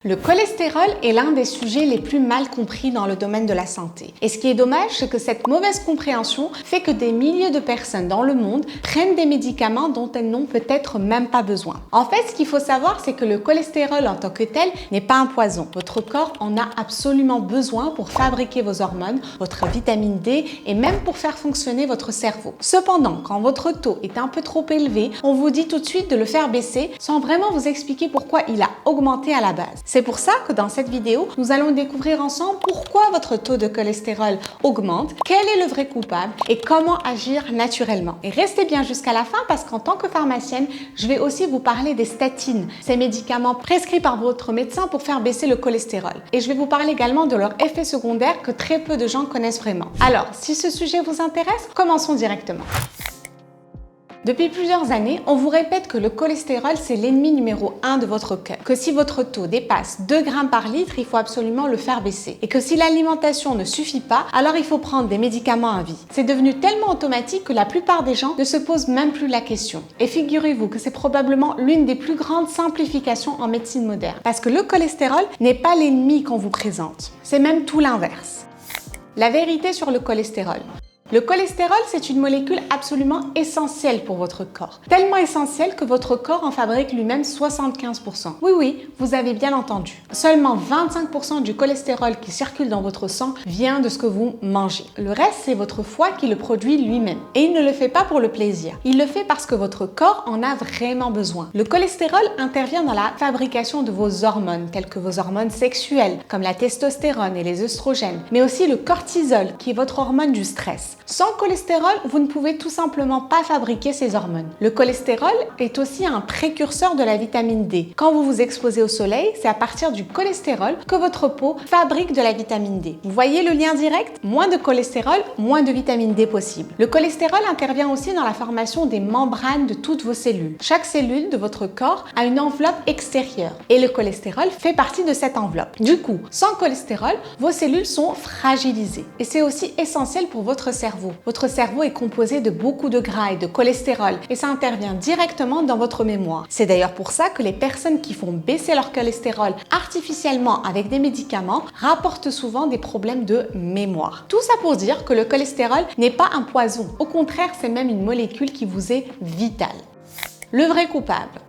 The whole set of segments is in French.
Le cholestérol est l'un des sujets les plus mal compris dans le domaine de la santé. Et ce qui est dommage, c'est que cette mauvaise compréhension fait que des milliers de personnes dans le monde prennent des médicaments dont elles n'ont peut-être même pas besoin. En fait, ce qu'il faut savoir, c'est que le cholestérol en tant que tel n'est pas un poison. Votre corps en a absolument besoin pour fabriquer vos hormones, votre vitamine D et même pour faire fonctionner votre cerveau. Cependant, quand votre taux est un peu trop élevé, on vous dit tout de suite de le faire baisser sans vraiment vous expliquer pourquoi il a augmenté à la base. C'est pour ça que dans cette vidéo, nous allons découvrir ensemble pourquoi votre taux de cholestérol augmente, quel est le vrai coupable et comment agir naturellement. Et restez bien jusqu'à la fin parce qu'en tant que pharmacienne, je vais aussi vous parler des statines, ces médicaments prescrits par votre médecin pour faire baisser le cholestérol. Et je vais vous parler également de leurs effets secondaires que très peu de gens connaissent vraiment. Alors, si ce sujet vous intéresse, commençons directement. Depuis plusieurs années, on vous répète que le cholestérol, c'est l'ennemi numéro 1 de votre cœur. Que si votre taux dépasse 2 grammes par litre, il faut absolument le faire baisser. Et que si l'alimentation ne suffit pas, alors il faut prendre des médicaments à vie. C'est devenu tellement automatique que la plupart des gens ne se posent même plus la question. Et figurez-vous que c'est probablement l'une des plus grandes simplifications en médecine moderne. Parce que le cholestérol n'est pas l'ennemi qu'on vous présente. C'est même tout l'inverse. La vérité sur le cholestérol. Le cholestérol, c'est une molécule absolument essentielle pour votre corps. Tellement essentielle que votre corps en fabrique lui-même 75%. Oui, vous avez bien entendu. Seulement 25% du cholestérol qui circule dans votre sang vient de ce que vous mangez. Le reste, c'est votre foie qui le produit lui-même. Et il ne le fait pas pour le plaisir. Il le fait parce que votre corps en a vraiment besoin. Le cholestérol intervient dans la fabrication de vos hormones, telles que vos hormones sexuelles, comme la testostérone et les œstrogènes, mais aussi le cortisol, qui est votre hormone du stress. Sans cholestérol, vous ne pouvez tout simplement pas fabriquer ces hormones. Le cholestérol est aussi un précurseur de la vitamine D. Quand vous vous exposez au soleil, c'est à partir du cholestérol que votre peau fabrique de la vitamine D. Vous voyez le lien direct? Moins de cholestérol, moins de vitamine D possible. Le cholestérol intervient aussi dans la formation des membranes de toutes vos cellules. Chaque cellule de votre corps a une enveloppe extérieure et le cholestérol fait partie de cette enveloppe. Du coup, sans cholestérol, vos cellules sont fragilisées et c'est aussi essentiel pour votre cerveau. Votre cerveau est composé de beaucoup de gras et de cholestérol et ça intervient directement dans votre mémoire. C'est d'ailleurs pour ça que les personnes qui font baisser leur cholestérol artificiellement avec des médicaments rapportent souvent des problèmes de mémoire. Tout ça pour dire que le cholestérol n'est pas un poison. Au contraire, c'est même une molécule qui vous est vitale. Le vrai coupable.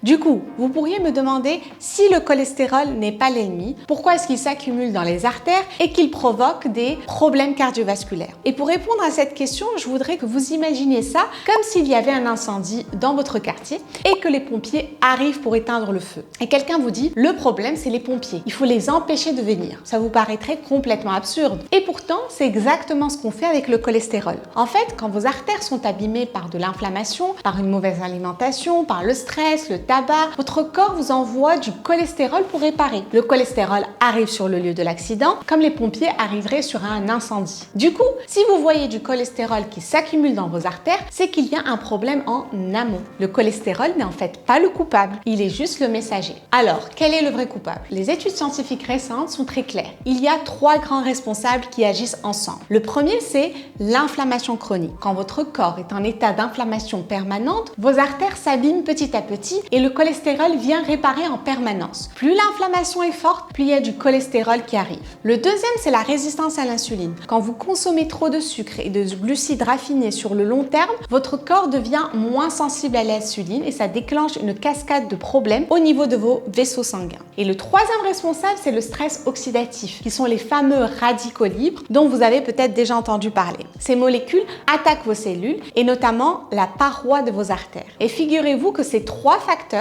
Du coup, vous pourriez me demander si le cholestérol n'est pas l'ennemi, pourquoi est-ce qu'il s'accumule dans les artères et qu'il provoque des problèmes cardiovasculaires? Et pour répondre à cette question, je voudrais que vous imaginiez ça comme s'il y avait un incendie dans votre quartier et que les pompiers arrivent pour éteindre le feu. Et quelqu'un vous dit, le problème c'est les pompiers, il faut les empêcher de venir. Ça vous paraîtrait complètement absurde. Et pourtant, c'est exactement ce qu'on fait avec le cholestérol. En fait, quand vos artères sont abîmées par de l'inflammation, par une mauvaise alimentation, par le stress, le tabac, votre corps vous envoie du cholestérol pour réparer. Le cholestérol arrive sur le lieu de l'accident, comme les pompiers arriveraient sur un incendie. Du coup, si vous voyez du cholestérol qui s'accumule dans vos artères, c'est qu'il y a un problème en amont. Le cholestérol n'est en fait pas le coupable, il est juste le messager. Alors, quel est le vrai coupable? Les études scientifiques récentes sont très claires. Il y a 3 grands responsables qui agissent ensemble. Le premier, c'est l'inflammation chronique. Quand votre corps est en état d'inflammation permanente, vos artères s'abîment petit à petit et le cholestérol vient réparer en permanence. Plus l'inflammation est forte, plus il y a du cholestérol qui arrive. Le deuxième, c'est la résistance à l'insuline. Quand vous consommez trop de sucre et de glucides raffinés sur le long terme, votre corps devient moins sensible à l'insuline et ça déclenche une cascade de problèmes au niveau de vos vaisseaux sanguins. Et le troisième responsable, c'est le stress oxydatif, qui sont les fameux radicaux libres dont vous avez peut-être déjà entendu parler. Ces molécules attaquent vos cellules et notamment la paroi de vos artères. Et figurez-vous que ces 3 facteurs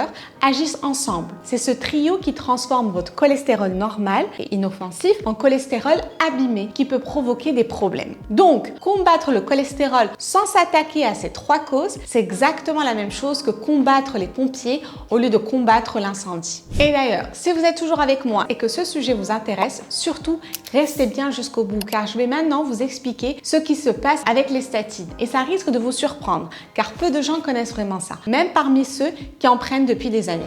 agissent ensemble. C'est ce trio qui transforme votre cholestérol normal et inoffensif en cholestérol abîmé qui peut provoquer des problèmes. Donc, combattre le cholestérol sans s'attaquer à ces 3 causes, c'est exactement la même chose que combattre les pompiers au lieu de combattre l'incendie. Et d'ailleurs, si vous êtes toujours avec moi et que ce sujet vous intéresse, surtout restez bien jusqu'au bout car je vais maintenant vous expliquer ce qui se passe avec les statines et ça risque de vous surprendre car peu de gens connaissent vraiment ça, même parmi ceux qui en prennent depuis des années.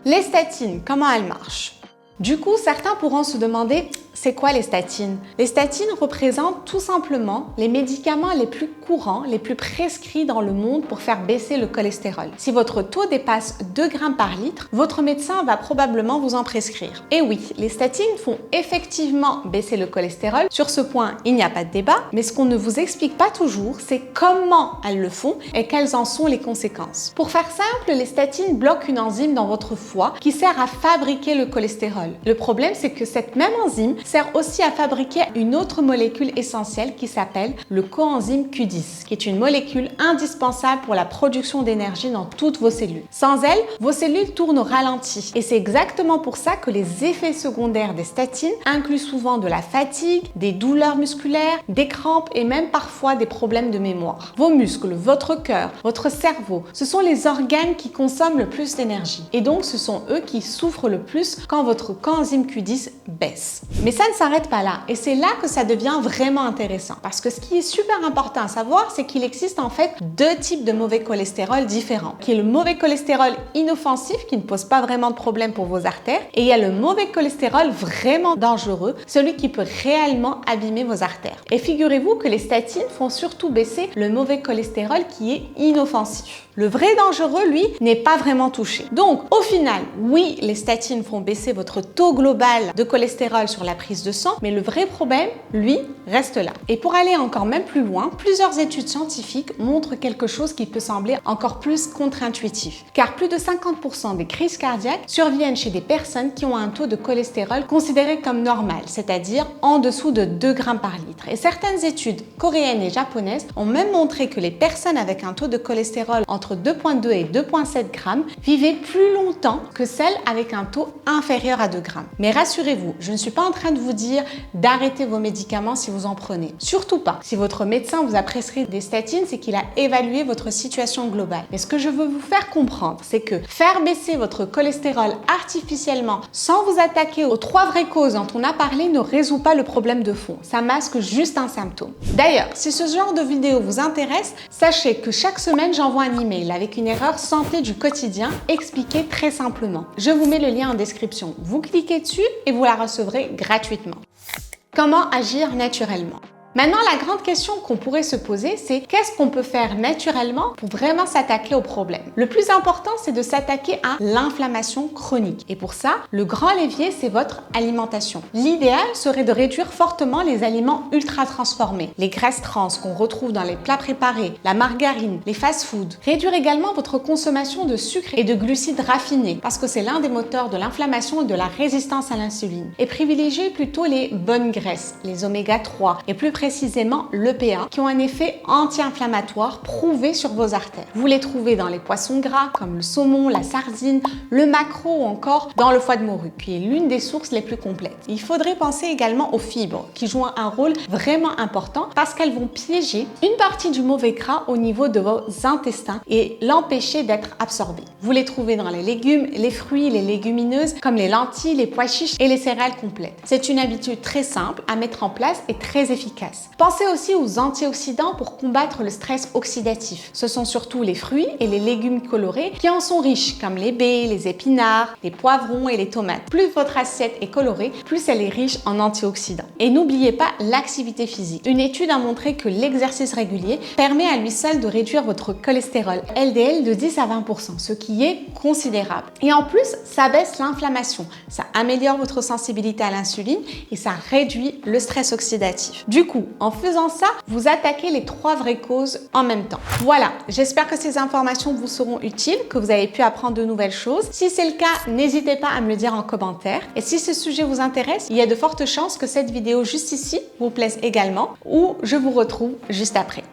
Les statines, comment elles marchent? Du coup, certains pourront se demander, c'est quoi les statines? Les statines représentent tout simplement les médicaments les plus courants, les plus prescrits dans le monde pour faire baisser le cholestérol. Si votre taux dépasse 2 grammes par litre, votre médecin va probablement vous en prescrire. Et oui, les statines font effectivement baisser le cholestérol. Sur ce point, il n'y a pas de débat, mais ce qu'on ne vous explique pas toujours, c'est comment elles le font et quelles en sont les conséquences. Pour faire simple, les statines bloquent une enzyme dans votre foie qui sert à fabriquer le cholestérol. Le problème, c'est que cette même enzyme sert aussi à fabriquer une autre molécule essentielle qui s'appelle le coenzyme Q10, qui est une molécule indispensable pour la production d'énergie dans toutes vos cellules. Sans elle, vos cellules tournent au ralenti. Et c'est exactement pour ça que les effets secondaires des statines incluent souvent de la fatigue, des douleurs musculaires, des crampes et même parfois des problèmes de mémoire. Vos muscles, votre cœur, votre cerveau, ce sont les organes qui consomment le plus d'énergie. Et donc, ce sont eux qui souffrent le plus quand votre coenzyme Q10 baisse. Mais ça ne s'arrête pas là et c'est là que ça devient vraiment intéressant parce que ce qui est super important à savoir, c'est qu'il existe en fait deux types de mauvais cholestérol différents. Qui est le mauvais cholestérol inoffensif qui ne pose pas vraiment de problème pour vos artères et il y a le mauvais cholestérol vraiment dangereux, celui qui peut réellement abîmer vos artères. Et figurez-vous que les statines font surtout baisser le mauvais cholestérol qui est inoffensif. Le vrai dangereux, lui, n'est pas vraiment touché. Donc, au final, oui, les statines font baisser votre taux global de cholestérol sur la prise de sang, mais le vrai problème, lui, reste là. Et pour aller encore même plus loin, plusieurs études scientifiques montrent quelque chose qui peut sembler encore plus contre-intuitif. Car plus de 50% des crises cardiaques surviennent chez des personnes qui ont un taux de cholestérol considéré comme normal, c'est-à-dire en dessous de 2 grammes par litre. Et certaines études coréennes et japonaises ont même montré que les personnes avec un taux de cholestérol entre 2,2 et 2,7 grammes vivaient plus longtemps que celles avec un taux inférieur à 2 grammes. Mais rassurez-vous, je ne suis pas en train de vous dire d'arrêter vos médicaments si vous en prenez. Surtout pas. Si votre médecin vous a prescrit des statines, c'est qu'il a évalué votre situation globale. Mais ce que je veux vous faire comprendre, c'est que faire baisser votre cholestérol artificiellement sans vous attaquer aux 3 vraies causes dont on a parlé ne résout pas le problème de fond. Ça masque juste un symptôme. D'ailleurs, si ce genre de vidéo vous intéresse, sachez que chaque semaine, j'envoie un email avec une erreur santé du quotidien expliquée très simplement. Je vous mets le lien en description. Vous cliquez dessus et vous la recevrez gratuitement. Comment agir naturellement? Maintenant, la grande question qu'on pourrait se poser, c'est qu'est-ce qu'on peut faire naturellement pour vraiment s'attaquer au problème? Le plus important, c'est de s'attaquer à l'inflammation chronique. Et pour ça, le grand levier, c'est votre alimentation. L'idéal serait de réduire fortement les aliments ultra transformés, les graisses trans qu'on retrouve dans les plats préparés, la margarine, les fast-foods. Réduire également votre consommation de sucre et de glucides raffinés, parce que c'est l'un des moteurs de l'inflammation et de la résistance à l'insuline. Et privilégier plutôt les bonnes graisses, les oméga 3 et plus précisément l'EPA, qui ont un effet anti-inflammatoire prouvé sur vos artères. Vous les trouvez dans les poissons gras comme le saumon, la sardine, le maquereau ou encore dans le foie de morue, qui est l'une des sources les plus complètes. Il faudrait penser également aux fibres, qui jouent un rôle vraiment important parce qu'elles vont piéger une partie du mauvais gras au niveau de vos intestins et l'empêcher d'être absorbé. Vous les trouvez dans les légumes, les fruits, les légumineuses comme les lentilles, les pois chiches et les céréales complètes. C'est une habitude très simple à mettre en place et très efficace. Pensez aussi aux antioxydants pour combattre le stress oxydatif. Ce sont surtout les fruits et les légumes colorés qui en sont riches, comme les baies, les épinards, les poivrons et les tomates. Plus votre assiette est colorée, plus elle est riche en antioxydants. Et n'oubliez pas l'activité physique. Une étude a montré que l'exercice régulier permet à lui seul de réduire votre cholestérol LDL de 10 à 20%, ce qui est considérable. Et en plus, ça baisse l'inflammation, ça améliore votre sensibilité à l'insuline et ça réduit le stress oxydatif. Du coup, en faisant ça, vous attaquez les 3 vraies causes en même temps. Voilà, j'espère que ces informations vous seront utiles, que vous avez pu apprendre de nouvelles choses. Si c'est le cas, n'hésitez pas à me le dire en commentaire. Et si ce sujet vous intéresse, il y a de fortes chances que cette vidéo juste ici vous plaise également ou je vous retrouve juste après.